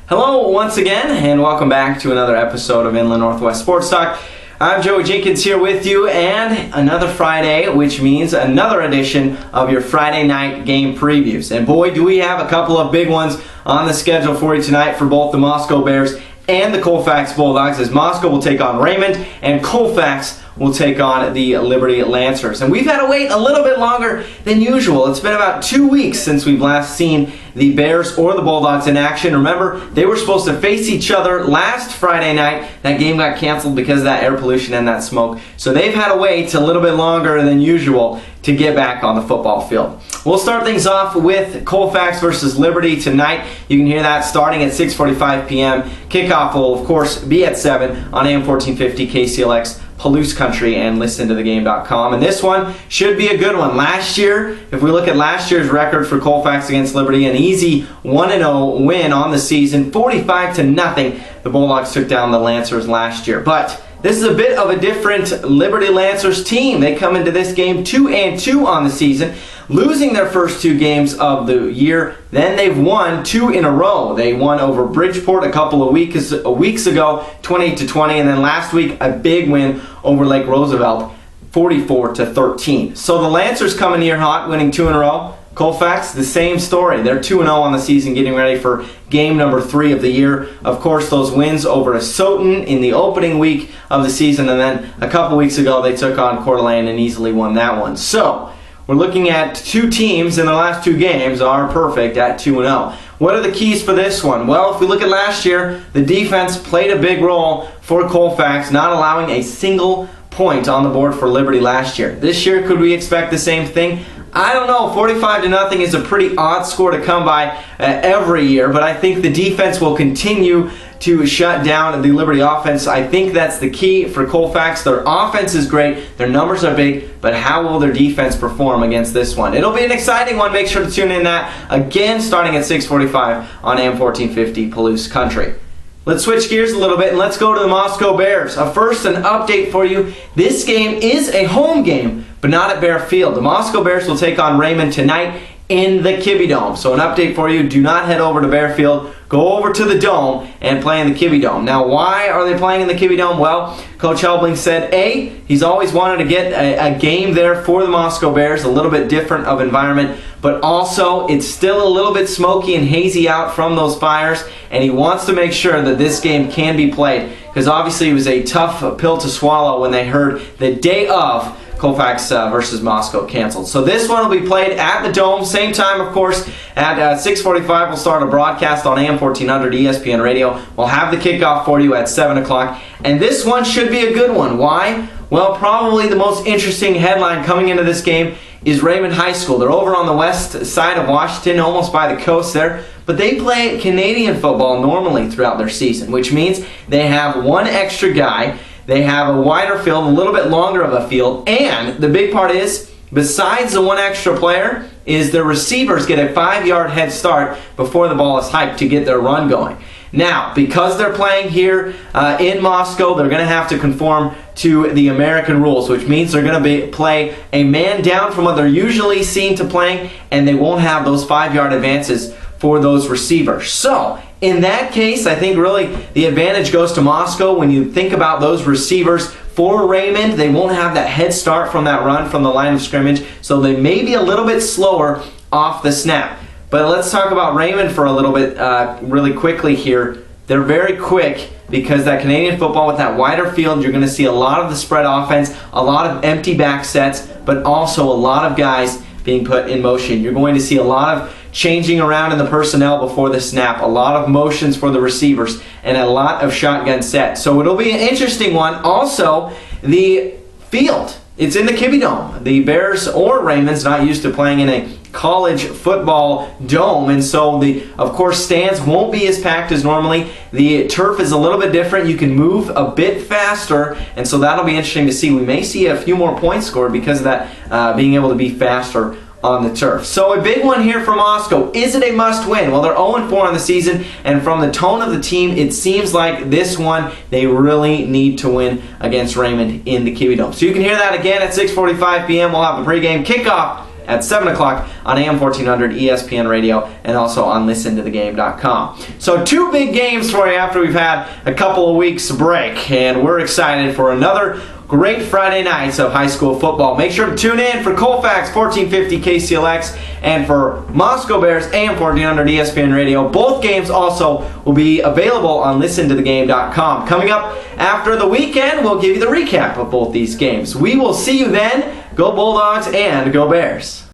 Hello once again, and welcome back to another episode of Inland Northwest Sports Talk. I'm Joey Jenkins here with you, and another Friday, which means another edition of your Friday night game previews. And boy, do we have a couple of big ones on the schedule for you tonight for both the Moscow Bears and the Colfax Bulldogs, as Moscow will take on Raymond and Colfax will take on the Liberty Lancers. And we've had to wait a little bit longer than usual. It's been about 2 weeks since we've last seen the Bears or the Bulldogs in action. Remember, they were supposed to face each other last Friday night. That game got canceled because of that air pollution and that smoke. So they've had to wait a little bit longer than usual to get back on the football field. We'll start things off with Colfax versus Liberty tonight. You can hear that starting at 6:45 p.m. Kickoff will, of course, be at 7 on AM 1450 KCLX Palouse Country and listentothe.game.com. And this one should be a good one. Last year, if we look at last year's record for Colfax against Liberty, an easy 1-0 win on the season, 45-0. The Bulldogs took down the Lancers last year. But this is a bit of a different Liberty Lancers team. They come into this game 2-2 on the season, losing their first 2 games of the year. Then they've won 2 in a row. They won over Bridgeport a couple of weeks ago, 28-20, and then last week a big win over Lake Roosevelt, 44-13. So the Lancers come in here hot, winning 2 in a row. Colfax, the same story. They're 2-0 on the season, getting ready for game number 3 of the year. Of course, those wins over Asotin in the opening week of the season, and then a couple weeks ago they took on Coeur d'Alene and easily won that one. So we're looking at 2 teams in the last 2 games are perfect at 2-0. What are the keys for this one? Well, if we look at last year, the defense played a big role for Colfax, not allowing a single point on the board for Liberty last year. This year, could we expect the same thing? I don't know. 45-0 is a pretty odd score to come by every year, but I think the defense will continue to shut down the Liberty offense. I think that's the key for Colfax. Their offense is great, their numbers are big, but how will their defense perform against this one? It'll be an exciting one. Make sure to tune in that again starting at 6:45 on AM 1450 Palouse Country. Let's switch gears a little bit and let's go to the Moscow Bears. First, an update for you. This game is a home game, but not at Bear Field. The Moscow Bears will take on Raymond tonight in the Kibbe Dome. So an update for you, do not head over to Bear Field. Go over to the Dome and play in the Kibbe Dome. Now, why are they playing in the Kibbe Dome? Well, Coach Helbling said, he's always wanted to get a game there for the Moscow Bears, a little bit different of environment, but also it's still a little bit smoky and hazy out from those fires, and he wants to make sure that this game can be played, because obviously it was a tough pill to swallow when they heard the day of Colfax versus Moscow canceled. So this one will be played at the Dome, same time, of course, at 6:45. We'll start a broadcast on AM 1400 ESPN Radio. We'll have the kickoff for you at 7 o'clock, and this one should be a good one. Why? Well, probably the most interesting headline coming into this game is Raymond High School. They're over on the west side of Washington, almost by the coast there, but they play Canadian football normally throughout their season, which means they have one extra guy. They have a wider field, a little bit longer of a field, and the big part is, besides the one extra player, is their receivers get a 5-yard head start before the ball is hiked to get their run going. Now, because they're playing here in Moscow, they're going to have to conform to the American rules, which means they're going to play a man down from what they're usually seen to playing, and they won't have those 5-yard advances for those receivers. So, in that case, I think really the advantage goes to Moscow when you think about those receivers. For Raymond, they won't have that head start from that run from the line of scrimmage, so they may be a little bit slower off the snap. But let's talk about Raymond for a little bit really quickly here. They're very quick because that Canadian football with that wider field, you're going to see a lot of the spread offense, a lot of empty back sets, but also a lot of guys being put in motion. You're going to see a lot of changing around in the personnel before the snap, a lot of motions for the receivers, and a lot of shotgun sets. So it'll be an interesting one. Also, the field. It's in the Kibbe Dome. The Bears or Raymond's not used to playing in a college football dome, and so of course stands won't be as packed as normally. The turf is a little bit different. You can move a bit faster, and so that'll be interesting to see. We may see a few more points scored because of that, being able to be faster on the turf. So a big one here for Moscow. Is it a must-win? Well, they're 0-4 on the season, and from the tone of the team, it seems like this one they really need to win against Raymond in the Kibbe Dome. So you can hear that again at 6:45 p.m. We'll have the pregame kickoff at 7 o'clock on AM 1400 ESPN Radio and also on listentothegame.com. So 2 big games for you after we've had a couple of weeks break, and we're excited for another great Friday nights of high school football. Make sure to tune in for Colfax 1450 KCLX and for Moscow Bears AM 1400 ESPN Radio. Both games also will be available on listentothegame.com. Coming up after the weekend, we'll give you the recap of both these games. We will see you then. Go Bulldogs and go Bears.